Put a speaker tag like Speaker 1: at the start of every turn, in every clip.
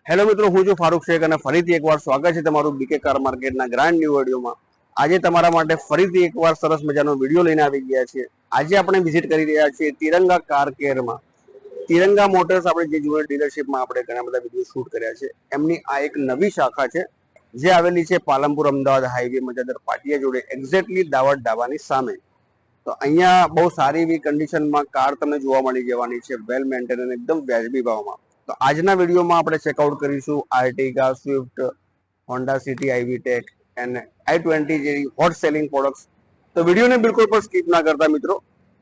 Speaker 1: Hello મિત્રો, હું છું ફારૂક શેખ અને ફરીથી એકવાર સ્વાગત છે તમારું બીકે કાર માર્કેટના ગ્રાન્ડ ન્યૂ વિડીયોમાં. આજે તમારા માટે ફરીથી એકવાર સરસ મજાનો વિડીયો લઈને આવી ગયા છે. આજે આપણે વિઝિટ કરી રહ્યા છીએ તિરંગા કાર કેરમાં. તિરંગા મોટર્સ આપણે જે જૂની ડીલરશીપમાં આપણે ઘણા બધા વિડીયો શૂટ કર્યા છે, એમની આ એક નવી શાખા છે જે આવેલી છે પાલનપુર અમદાવાદ હાઈવે મજાદર પાટિયા જોડે, એક્ઝેક્ટલી દાવત ઢાબાની સામે. તો અહીંયા બહુ સારી એવી કન્ડિશનમાં કાર તમને જોવા મળી જવાની છે, વેલ મેન્ટેન અને એકદમ વ્યાજબી ભાવમાં. તો આજના વિડીયોમાં આપણે ચેકઆઉટ કરીશું આર્ટિગા, સ્વિફ્ટ, હોન્ડા સિટી, આઈવી ટેક અને i20 જેવી હોટ સેલિંગ પ્રોડક્ટ્સ. તો વિડીયોને બિલકુલ પણ સ્કીપ ના કરતા મિત્રો,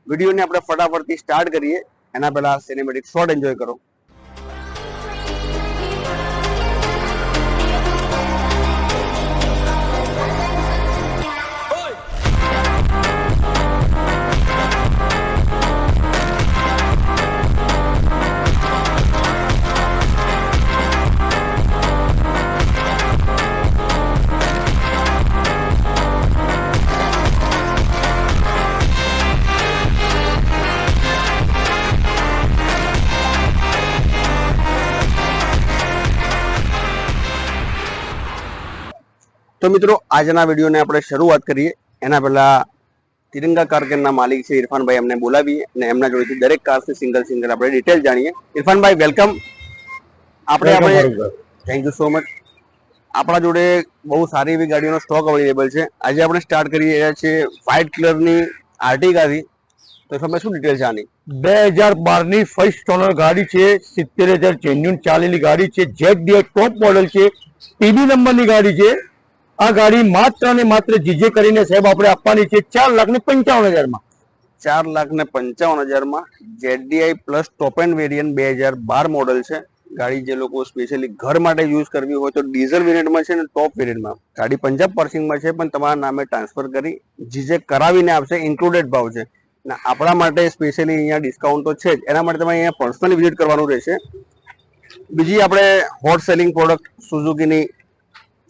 Speaker 1: વિડીયોને આપણે ફટાફટથી સ્ટાર્ટ કરીએ. એના પહેલા સિનેમેટિક શોટ એન્જોય કરો. તો મિત્રો, આજના વિડીયોને આપણે શરૂઆત કરીએ. એના પહેલા તિરંગા કાર કેરના માલિક છે ઇરફાનભાઈ, એમને બોલાવીએ અને એમના જોડેથી દરેક કારની સિંગલ આપણે ડિટેલ જાણીએ. ઇરફાનભાઈ, વેલકમ. આપણે થેન્ક યુ સો મચ. આપણા જોડે બહુ સારી એવી ગાડીઓનો સ્ટોક અવેલેબલ છે. આજે આપણે સ્ટાર્ટ કરી રહ્યા છીએ વ્હાઇટ કલરની આર્ટિગાથી. તો તમે શું ડિટેલ છે આની?
Speaker 2: 2012 ની ફર્સ્ટ ઓનર ગાડી છે, 70,000 જેન્યુન ચાલેલી ગાડી છે, ZDI ટોપ મોડલ છે, પીબી નંબરની ગાડી છે. આ ગાડી માત્ર ને માત્ર જીજે કરીને સાહેબ આપણે આપવાની છે 4,55,000 માં.
Speaker 1: 4,55,000 માં ZDI પ્લસ ટોપ એન્ડ વેરિયન્ટ 2012 મોડલ છે. ગાડી જે લોકો સ્પેશિયલી ઘર માટે યુઝ કરવી હોય તો ડીઝલ વેરિયન્ટમાં છે ને ટોપ વેરિયન્ટમાં. ગાડી પંજાબ પાર્સિંગમાં છે, પણ તમારા નામે ટ્રાન્સફર કરી જીજે કરાવીને આપશે, ઇન્ક્લુડેડ ભાવ છે. અને આપણા માટે સ્પેશિયલી અહીંયા ડિસ્કાઉન્ટ તો છે જ, એના માટે તમારે અહીંયા પર્સનલી વિઝિટ કરવાનું રહેશે. બીજી આપણે હોટ સેલિંગ પ્રોડક્ટ સુઝુકીની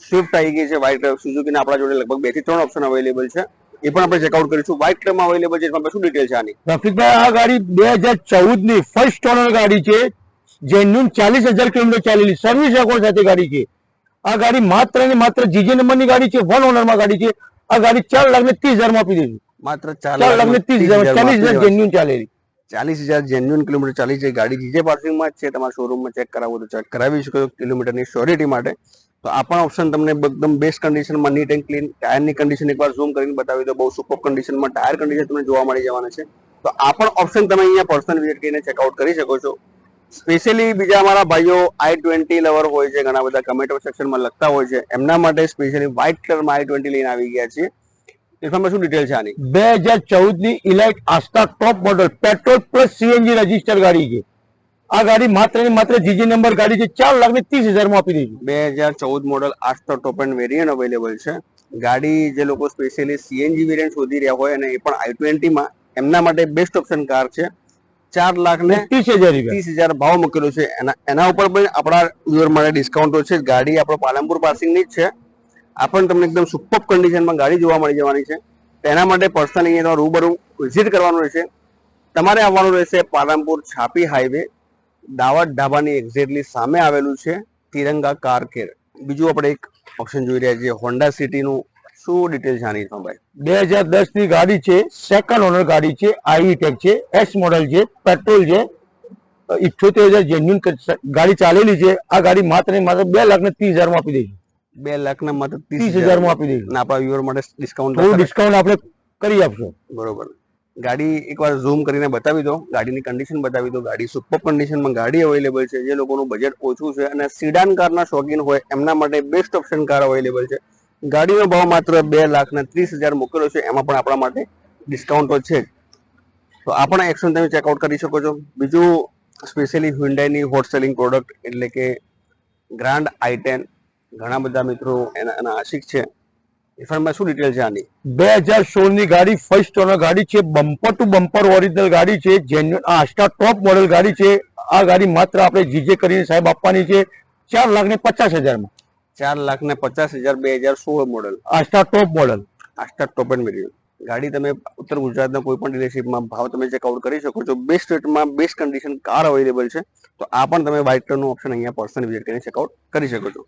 Speaker 1: સ્વિફ્ટ આવી ગઈ છે વ્હાઇટ કલર. સુઝુકીના આપણા જોડે લગભગ 2 થી 3 ઓપ્શન અવેલેબલ છે, એ પણ આપણે ચેકઆઉટ કરીશું. વ્હાઇટ કલરમાં અવેલેબલ છે, એમાં શું ડિટેલ છે આની?
Speaker 2: રફીકભાઈ, આ ગાડી 2014 ની ફર્સ્ટ ઓનર ગાડી છે, જેન્યુન 40,000 કિલોમીટર ચાલેલી સર્વિસ રેકોર્ડ સાથે ગાડી છે. આ ગાડી માત્ર ને માત્ર જીજે નંબરની ગાડી છે, 1 ઓનરમાં ગાડી છે. આ ગાડી 4,30,000 માં આપી દઈશું.
Speaker 1: માત્ર
Speaker 2: 4,30,000 40,000 જેન્યુન ચાલેલી.
Speaker 1: 40,000 જેન્યુન કિલોમીટર ચાલી છે ગાડી. જીજે પાર્સિંગમાં જ છે. તમારા શોરૂમમાં ચેક કરાવવું તો ચેક કરાવી શકો કિલોમીટરની શ્યોરિટી માટે. તો આ પણ ઓપ્શન તમને એકદમ બેસ્ટ કન્ડિશનમાં, નીટ એન્ડ ક્લીન. ટાયરની કન્ડિશન એકવાર ઝૂમ કરીને બતાવી દો, બહુ સુપર કન્ડિશનમાં ટાયર કન્ડિશન તમને જોવા મળી જવાના છે. તો આ પણ ઓપ્શન તમે અહીંયા પર્સનલ વિઝિટ કરીને ચેકઆઉટ કરી શકો છો. સ્પેશિયલી બીજા અમારા ભાઈઓ i20 લવર હોય છે, ઘણા બધા કમેન્ટ સેક્શનમાં લખતા હોય છે, એમના માટે સ્પેશિયલી વ્હાઇટ કલરમાં i20 લઈને આવી ગયા છે. એમાં શું ડિટેલ છે આની?
Speaker 2: 2014 ની elite Asta top model petrol plus CNG register ગાડી છે. આ ગાડી માત્ર ને માત્ર જીજે નંબર ગાડી છે, 4,30,000 માં આપી દઈશું.
Speaker 1: 2014 model Asta top end variant available છે. ગાડી જે લોકો સ્પેશિયલી સીએનજી વેરિયન્ટ શોધી રહ્યા હોય અને એ પણ i20 માં, એમના માટે બેસ્ટ ઓપ્શન કાર છે. 4,30,000 ભાવ મૂકેલો છે. એના ઉપર પણ આપણા વ્યુઅર માટે ડિસ્કાઉન્ટો છે. ગાડી આપણો પાલનપુર પાસિંગની જ છે. આ પણ તમને એકદમ સુપર કન્ડિશનમાં ગાડી જોવા મળી જવાની છે. તેના માટે પર્સનલી અહીંયા રૂબરૂ વિઝિટ કરવાનું રહેશે. તમારે આવવાનું રહેશે પાલનપુર છાપી હાઈવે, દાવત ઢાબાની એક્ઝેક્ટલી સામે આવેલું છે તિરંગા કાર કેર. બીજું આપણે એક ઓપ્શન જોઈ રહ્યા છીએ હોન્ડા સિટીનું. શું ડિટેલ જાણી છો ભાઈ?
Speaker 2: 2010 ની ગાડી છે, સેકન્ડ ઓનર ગાડી છે, આઈવી ટેક છે, એસ મોડલ છે, પેટ્રોલ છે, 78,000 જેન્યુન ગાડી ચાલેલી છે. આ ગાડી માત્ર ને માત્ર 2,30,000 માં આપી દઈશું.
Speaker 1: 2,00,000 માત્ર
Speaker 2: 30,000 માં આપી દઈશું.
Speaker 1: આપણા વ્યુઅર માટે ડિસ્કાઉન્ટ
Speaker 2: આપણે કરી આપશો.
Speaker 1: બરોબર. ગાડી એકવાર ઝૂમ કરીને બતાવી દો, ગાડીની કન્ડિશન બતાવી દો. ગાડી સુપર કન્ડિશનમાં ગાડી અવેલેબલ છે. જે લોકોનું બજેટ ઓછું છે અને સીડાન કારના શોખીન હોય એમના માટે બેસ્ટ ઓપ્શન કાર અવેલેબલ છે. ગાડીનો ભાવ માત્ર 2,30,000 મૂકેલો છે, એમાં પણ આપણા માટે ડિસ્કાઉન્ટ તો છે જ. તો આ પણ એક્શન તમે ચેકઆઉટ કરી શકો છો. બીજું સ્પેશિયલી હ્યુન્ડાઈની હોટ સેલિંગ પ્રોડક્ટ એટલે કે ગ્રાન્ડ i10. ઘણા બધા મિત્રો એના આશિક છે. ઇરફાનભાઈ, શું ડિટેલ છે આની?
Speaker 2: 2016 ની ગાડી, ફર્સ્ટ ઓનર ગાડી છે, બમ્પર ટુ બમ્પર ઓરિજિનલ ગાડી છે, જેન્યુન આસ્ટા ટોપ મોડલ ગાડી છે. આ ગાડી માત્ર આપણે જીજે કરીને સાહેબ આપવાની છે 4,50,000 માં.
Speaker 1: 4,50,000 2016 model
Speaker 2: Asta top model.
Speaker 1: Asta top end variant. ગાડી તમે ઉત્તર ગુજરાતના કોઈ પણ ડીલરશીપમાં ભાવ તમે ચેકઆઉટ કરી શકો છો. બેસ્ટ રેટમાં બેસ્ટ કન્ડિશન કાર અવેલેબલ છે. તો આ પણ તમે વ્હાઇટ કલરનું ઓપ્શન અહીંયા પર્સનલ વિઝિટ કરીને ચેકઆઉટ કરી શકો છો.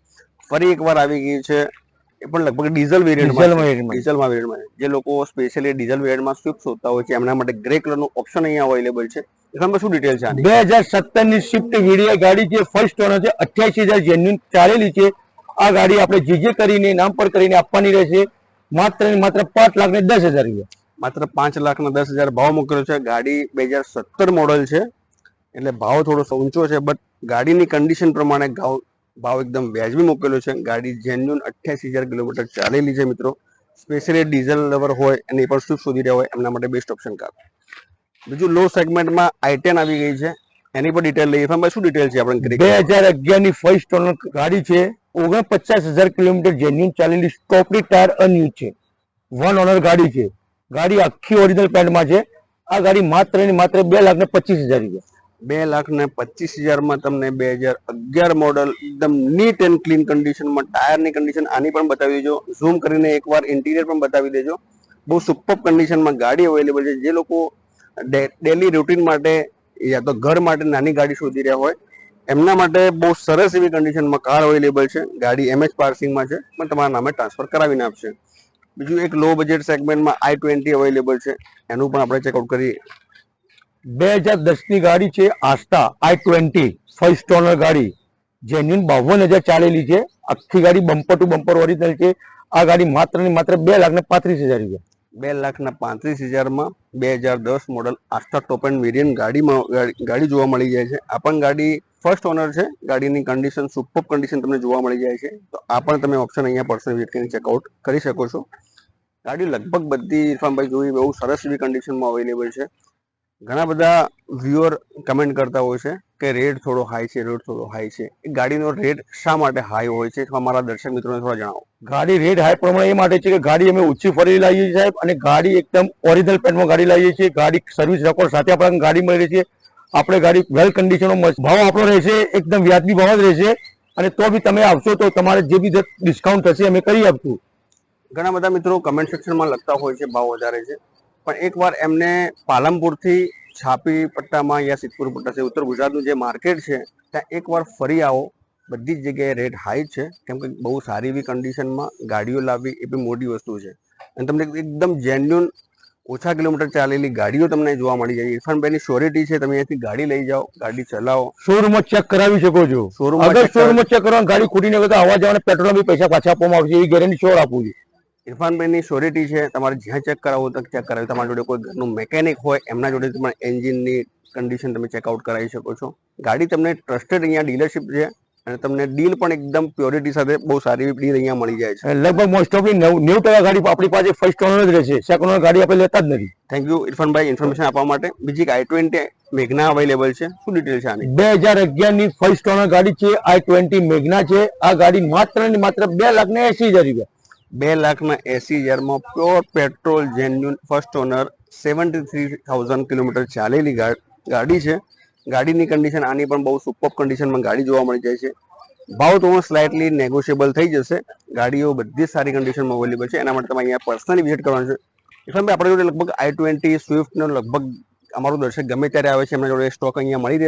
Speaker 1: ફરી એકવાર આવી ગઈ છે, એ પણ લગભગ ડીઝલ વેરિયન્ટમાં જે લોકો સ્પેશિયલી ડીઝલ વેરિયન્ટમાં સ્વિફ્ટ શોધતા હોય છે એમના માટે ગ્રે કલરનું ઓપ્શન અહીંયા અવેલેબલ છે. એમાં શું ડિટેલ છે આની?
Speaker 2: 2017 ની સ્વિફ્ટ વીડિયો ગાડી છે, ફર્સ્ટ ઓનર છે, 88,000 જેન્યુન ચાલેલી છે. આ ગાડી આપણે જીજે કરીને નામ પર કરીને આપવાની રહેશે, માત્ર ને માત્ર 5,10,000 રૂપિયા.
Speaker 1: માત્ર 5,10,000 ભાવ મૂકેલો છે. ગાડી 2017 મોડલ છે એટલે ભાવ થોડો ઊંચો છે, બટ ગાડીની કન્ડિશન પ્રમાણે ભાવ એકદમ વ્યાજબી મૂકેલો છે. ગાડી જેન્યુન 88,000 કિલોમીટર ચાલેલી છે મિત્રો. સ્પેશિયલી ડીઝલ લવર હોય અને એ પણ સ્વિફ્ટ શોધી રહ્યા હોય એમના માટે બેસ્ટ ઓપ્શન કાર. બીજું લો સેગમેન્ટમાં i10 આવી ગઈ છે, એની પર ડિટેલ લઈએ. ભાઈ શું ડિટેલ છે આપણે?
Speaker 2: 2011 ની ફર્સ્ટ ઓનર ગાડી છે, 49,000 કિલોમીટર જેન્યુન ચાલેલી, સ્ટોપની ટાયર અનયુઝ છે, વન ઓનર ગાડી છે. ગાડી આખી ઓરિજિનલ પેન્ટમાં છે. આ ગાડી માત્ર ને માત્ર 2,25,000 રૂપિયા.
Speaker 1: 2,25,000 તમને 2011 મોડલ એકદમ નીટ એન્ડ ક્લીન કન્ડિશનમાં, ટાયરની કન્ડિશન આની પણ બતાવી દેજો. ઝૂમ કરીને એકવાર ઇન્ટિરિયર પણ બતાવી દેજો. બહુ સુપર કન્ડિશનમાં ગાડી અવેલેબલ છે. જે લોકો ડેલી રૂટીન માટે યા તો ઘર માટે નાની ગાડી શોધી રહ્યા હોય એમના માટે બહુ સરસ એવી કન્ડિશનમાં કાર અવેલેબલ છે. ગાડી એમએચ પાર્સિંગમાં છે, પણ તમારા નામે ટ્રાન્સફર કરાવીને આપશે. બીજું એક લો બજેટ સેગમેન્ટમાં i20 અવેલેબલ છે, એનું પણ આપણે ચેકઆઉટ કરીએ.
Speaker 2: 2010 ની ગાડી છે, આસ્ટા i20 ફર્સ્ટ ઓનર ગાડી, જેન્યુન 52,000 ચાલેલી છે. આખી ગાડી બમ્પર ટુ બમ્પર ઓરિજિનલ છે. આ ગાડી માત્ર ને માત્ર 2,35,000 રૂપિયા.
Speaker 1: 2,35,000 2010 model Asta top end variant ગાડી જોવા મળી જાય છે. આ પણ ગાડી ફર્સ્ટ ઓનર છે. ગાડીની કન્ડિશન સુપર કન્ડિશન તમને જોવા મળી જાય છે. તો આ પણ તમે ઓપ્શન અહીંયા પર્સનલ વિઝિટ કરીને ચેકઆઉટ કરી શકો છો. ગાડી લગભગ બધી ઇરફાનભાઈ જોઈ બહુ સરસ એવી કન્ડિશનમાં અવેલેબલ છે. ઘણા બધા વ્યુઅર કમેન્ટ કરતા હોય છે કે રેટ થોડો હાઈ છે, રેટ થોડો હાઈ છે. એ ગાડીનો રેટ શા માટે હાઈ હોય છે અમારા દર્શક મિત્રોને થોડા જણાવો.
Speaker 2: ગાડી રેટ હાઈ પ્રમાણે એ માટે છે કે ગાડી અમે ઓછી ફરી લાવીએ છીએ સાહેબ, અને ગાડી એકદમ ઓરિજિનલ પેન્ટમાં ગાડી લાવીએ છીએ. ગાડી સર્વિસ રેકોર્ડ સાથે આપણને ગાડી મળી રહી છે. આપણે ગાડી વેલ કન્ડિશનમાં, ભાવ આપણો રહેશે એકદમ વ્યાજબી ભાવ જ રહેશે. અને તો બી તમે આવશો તો તમારે જે બી ડિસ્કાઉન્ટ થશે અમે કરી આપશું.
Speaker 1: ઘણા બધા મિત્રો કમેન્ટ સેક્શનમાં લખતા હોય છે ભાવ વધારે છે, પણ એકવાર એમને પાલનપુરથી છાપી પટ્ટામાં યા સિદ્ધપુર પટ્ટા છે, ઉત્તર ગુજરાતનું જે માર્કેટ છે ત્યાં એકવાર ફરી આવો. બધી જ જગ્યાએ રેટ હાઈ છે, કેમ કે બહુ સારી એવી કન્ડિશનમાં ગાડીઓ લાવવી એ બી મોટી વસ્તુ છે. અને તમને એકદમ જેન્યુન ઓછા કિલોમીટર ચાલેલી ગાડીઓ તમને જોવા મળી જાય. ઇરફાનભાઈની શ્યોરિટી છે, તમે અહીંયાથી ગાડી લઈ જાઓ, ગાડી ચલાવો,
Speaker 2: શોરૂમમાં ચેક કરાવી શકો છો. શોરૂમમાં ચેક કરવાનું, ગાડી ખૂટી નહીં તો આવવા જવાના પેટ્રોલ બી પૈસા પાછા આપવામાં આવશે, એવી ગેરંટી શ્યોર આપું છું.
Speaker 1: ઇરફાનભાઈની શ્યોરિટી છે. તમારે જ્યાં ચેક કરાવો તો ચેક કરાવી. તમારા જોડે કોઈ ઘરનું મેકેનિક હોય એમના જોડે તમારે એન્જિનની કન્ડિશન તમે ચેકઆઉટ કરાવી શકો છો. ગાડી તમને ટ્રસ્ટેડ અહીંયા ડીલરશીપ છે અને તમને ડીલ પણ એકદમ પ્યોરિટી સાથે બહુ સારી ડીલ અહીંયા મળી જાય છે.
Speaker 2: લગભગ મોસ્ટ ઓફલી 90% ગાડી આપણી પાસે ફર્સ્ટ ઓનર જ રહેશે, સેકન્ડ ઓનર ગાડી આપણે લેતા જ નથી.
Speaker 1: થેન્ક યુ ઇરફાનભાઈ ઇન્ફોર્મેશન આપવા માટે. બીજી એક i20 મેઘના અવેલેબલ છે, શું ડિટેલ છે આની?
Speaker 2: 2011 ની ફર્સ્ટ ઓનર ગાડી છે, i20 મેઘના છે. આ ગાડી માત્ર ને માત્ર 2,80,000 રૂપિયા.
Speaker 1: 2,80,000 pure petrol genuine first honour 73,000 kilometre ચાલેલી ગાડી છે. ગાડીની કન્ડિશન આની પણ બહુ સુપર કન્ડિશનમાં ગાડી જોવા મળી જાય છે. ભાવ તો સ્લાઇટલી નેગોશિયેબલ થઈ જશે. ગાડીઓ બધી સારી કન્ડિશનમાં અવેલેબલ છે, એના માટે તમે અહીંયા પર્સનલી વિઝિટ કરવાનું છે. ઇરફાનભાઈ આપણે જોડે લગભગ i20 સ્વિફ્ટનો લગભગ અમારું દર્શક ગમે ત્યારે આવે છે એમના જોડે સ્ટોક અહીંયા મળી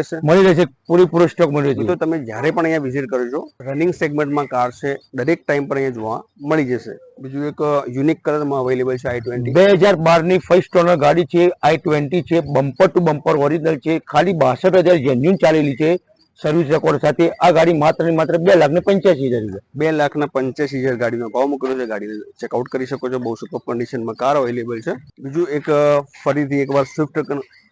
Speaker 1: રહેશે.
Speaker 2: પૂરેપૂરો સ્ટોક મળી રહેશે.
Speaker 1: તો તમે જ્યારે પણ અહીંયા વિઝિટ કરજો, રનિંગ સેગમેન્ટમાં કાર છે, દરેક ટાઈમ પર અહીંયા જોવા મળી જશે. બીજું એક યુનિક કલરમાં અવેલેબલ છે i20.
Speaker 2: 2012 ની ફર્સ્ટ ઓનર ગાડી છે, i20 છે, બમ્પર ટુ બમ્પર ઓરિજિનલ છે. ખાલી 62,000 જેન્યુન ચાલેલી છે સર્વિસ રેકોર્ડ સાથે. આ ગાડી માત્ર ને માત્ર 2,85,000 રૂપિયા.
Speaker 1: 2,85,000 ગાડીનો ભાવ મૂકેલો છે. ગાડીને ચેકઆઉટ કરી શકો છો. બહુ સુપર કન્ડિશનમાં કાર અવેલેબલ છે. બીજું એક ફરીથી એકવાર સ્વિફ્ટ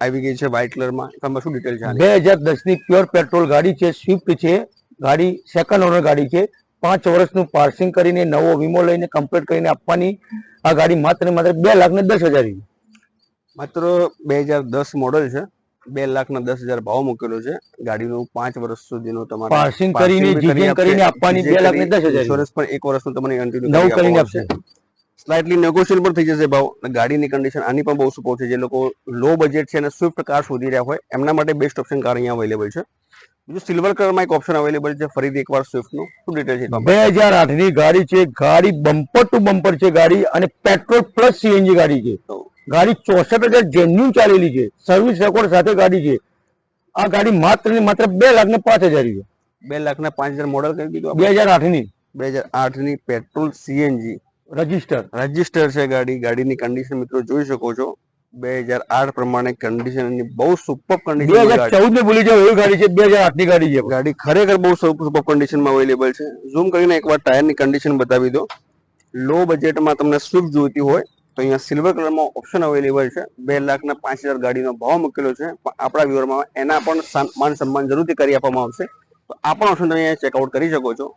Speaker 1: આવી ગઈ છે વ્હાઇટ કલરમાં. તમે શું ડિટેલ છે?
Speaker 2: 2010 ની પ્યોર પેટ્રોલ ગાડી છે, સ્વિફ્ટ છે. ગાડી સેકન્ડ ઓનર ગાડી છે. 5 વર્ષનું પાર્સિંગ કરીને નવો વીમો લઈને કમ્પ્લીટ કરીને આપવાની. આ ગાડી માત્ર ને માત્ર 2,10,000 રૂપિયા.
Speaker 1: માત્ર 2010 મોડલ છે. 2,10,000 ભાવ મૂકેલો છે. ગાડીનું 5 વર્ષ સુધીનું તમારે
Speaker 2: પાર્સિંગ કરીને આપવાની. 2,10,000.
Speaker 1: ઇન્સ્યોરન્સ પણ 1 વર્ષનું તમને કન્ટિન્યુ કરીને આપશે. સ્લાઇટલી નેગોશિયેબલ પણ થઈ જશે ભાવ. ગાડીની કન્ડિશન આની પણ બહુ સુપર છે. જે લોકો લો બજેટ છે અને સ્વિફ્ટ કાર શોધી રહ્યા હોય એમના માટે બેસ્ટ ઓપ્શન કાર અહીંયા અવેલેબલ છે. બીજું સિલ્વર કલરમાં એક ઓપ્શન અવેલેબલ છે ફરીથી એકવાર સ્વિફ્ટનું શું ડિટેલ છે?
Speaker 2: 2008 ની ગાડી છે. ગાડી બમ્પર ટુ બમ્પર છે ગાડી, અને પેટ્રોલ પ્લસ સીએનજી ગાડી છે. ગાડી 64,000 જેન્યુન ચાલેલી છે, સર્વિસ રેકોર્ડ સાથે ગાડી છે. આ ગાડી માત્ર ને માત્ર 2,05,000 રૂપિયા.
Speaker 1: 2,05,000 મોડલ કરી દીધું
Speaker 2: 2008 ની
Speaker 1: 2008 ની પેટ્રોલ સીએનજી
Speaker 2: રજીસ્ટર.
Speaker 1: છે ગાડીની કન્ડિશન મિત્રો જોઈ શકો છો. 2008 પ્રમાણે કન્ડિશનની બહુ સુપર કન્ડિશન
Speaker 2: 2014 ને ભૂલી જાવ એવી ગાડી છે. 2008 ની ગાડી છે.
Speaker 1: ગાડી ખરેખર બહુ સુપર કન્ડિશનમાં અવેલેબલ છે. ઝૂમ કરીને એકવાર ટાયરની કન્ડિશન બતાવી દો. લો બજેટમાં તમને સ્વિફ્ટ જોઈતી હોય તો અહીંયા સિલ્વર કલરમાં ઓપ્શન અવેલેબલ છે. 2,05,000 ગાડીનો ભાવ મૂકેલો છે, પણ આપણા વ્યુઅરમાં એના પણ માન સન્માન જરૂરથી કરી આપવામાં આવશે. તો આ પણ ઓપ્શન તમે અહીંયા ચેકઆઉટ કરી શકો છો.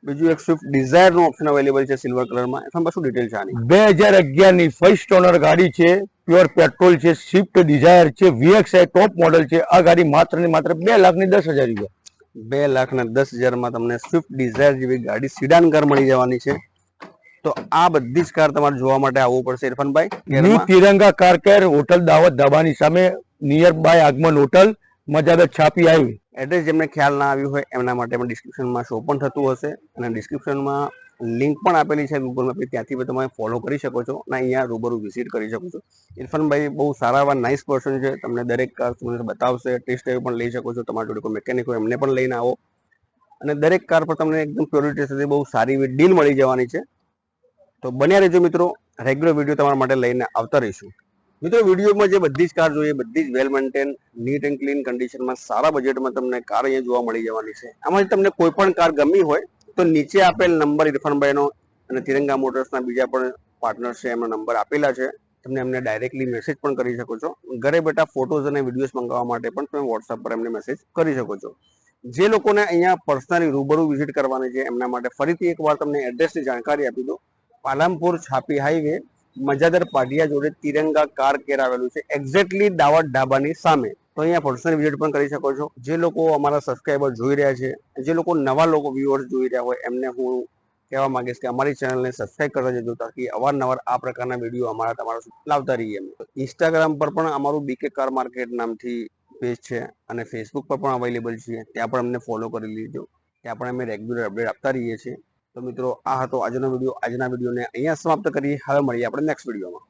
Speaker 1: બીજું એક સ્વિફ્ટ ડિઝાયર નું ઓપ્શન અવેલેબલ છે સિલ્વર કલરમાં. એમાં શું ડિટેલ છે આની?
Speaker 2: 2011 ની ફર્સ્ટ ઓનર ગાડી છે, પ્યોર પેટ્રોલ છે, સ્વિફ્ટ ડિઝાયર છે, VXI ટોપ મોડલ છે. આ ગાડી માત્ર ને માત્ર 2,10,000 રૂપિયા.
Speaker 1: 2,10,000 માં તમને સ્વિફ્ટ ડિઝાયર જેવી ગાડી સિડાન કાર મળી જવાની છે. તો આ બધી જ કાર તમારે જોવા માટે આવવું પડશે ઇરફાનભાઈ.
Speaker 2: ન્યૂ તિરંગા કાર કેર, હોટલ દાવત ધાબાની સામે, નિયર બાય આગમન હોટલ, મજાદર છાપી હાઈવે.
Speaker 1: એડ્રેસ જેમને ખ્યાલ ના આવ્યું હોય એમના માટે પણ ડિસ્ક્રિપ્શનમાં શો પણ થતું હશે, અને ડિસ્ક્રિપ્શનમાં લિંક પણ આપેલી છે ગૂગલ મેપ, ત્યાંથી પણ તમે ફોલો કરી શકો છો અને અહીંયા રૂબરૂ વિઝિટ કરી શકો છો. ઇરફાનભાઈ બહુ સારા એવા નાઇસ પર્સન છે. તમને દરેક કાર તમને બતાવશે, ટેસ્ટ ડ્રાઈવ પણ લઈ શકો છો. તમારા જોડે કોઈ મેકેનિક હોય એમને પણ લઈને આવો, અને દરેક કાર પર તમને એકદમ પ્યોરિટી સાથે બહુ સારી એવી ડીલ મળી જવાની છે. તો બન્યા રહેજો મિત્રો, રેગ્યુલર વિડીયો તમારા માટે લઈને આવતા રહીશું. મિત્રો વિડીયોમાં જે બધી જ કાર જોઈએ બધી જ વેલ મેન્ટેન, નીટ એન્ડ ક્લીન કન્ડિશનમાં સારા બજેટમાં તમને કાર અહીંયા જોવા મળી જવાની છે. આમાંથી તમને કોઈ પણ કાર ગમી હોય તો નીચે આપેલ નંબર ઇરફાનભાઈનો અને તિરંગા મોટર્સના બીજા પણ પાર્ટનર છે, એમનો નંબર આપેલા છે. તમે એમને ડાયરેક્ટલી મેસેજ પણ કરી શકો છો. ઘરે બેઠા ફોટોઝ અને વિડીયોઝ મંગાવવા માટે પણ તમે વોટ્સઅપ પર એમને મેસેજ કરી શકો છો. જે લોકોને અહીંયા પર્સનલી રૂબરૂ વિઝિટ કરવાની છે એમના માટે ફરીથી એકવાર તમને એડ્રેસની જાણકારી આપી દો. પાલનપુર છાપી હાઈવે, મજાદર પાટિયા જોડે તિરંગા કાર કેર આવેલું છે, એક્ઝેક્ટલી દાવત ઢાબાની સામે. તો અહીંયા પર્સનલ વિઝિટ પણ કરી શકો છો. જે લોકો અમારા સબસ્ક્રાઈબર જોઈ રહ્યા છે, જે લોકો નવા લોકો વ્યુઅર્સ જોઈ રહ્યા હોય, એમને હું કહેવા માંગીશ કે અમારી ચેનલને સબસ્ક્રાઈબ કરવા જજો, તાકી અવારનવાર આ પ્રકારના વિડીયો અમારા તમારા સુધી લાવતા રહીએ. ઇન્સ્ટાગ્રામ પર પણ અમારું બીકે કાર માર્કેટ નામથી પેજ છે, અને ફેસબુક પર પણ અવેલેબલ છીએ. ત્યાં પણ અમને ફોલો કરી લીજો. ત્યાં પણ અમે રેગ્યુલર અપડેટ આપતા રહીએ છીએ. તો મિત્રો આ હતો આજનો વિડીયો. આજના વિડીયોને અહીંયા સમાપ્ત કરીએ. હવે મળીએ આપણે નેક્સ્ટ વિડીયોમાં.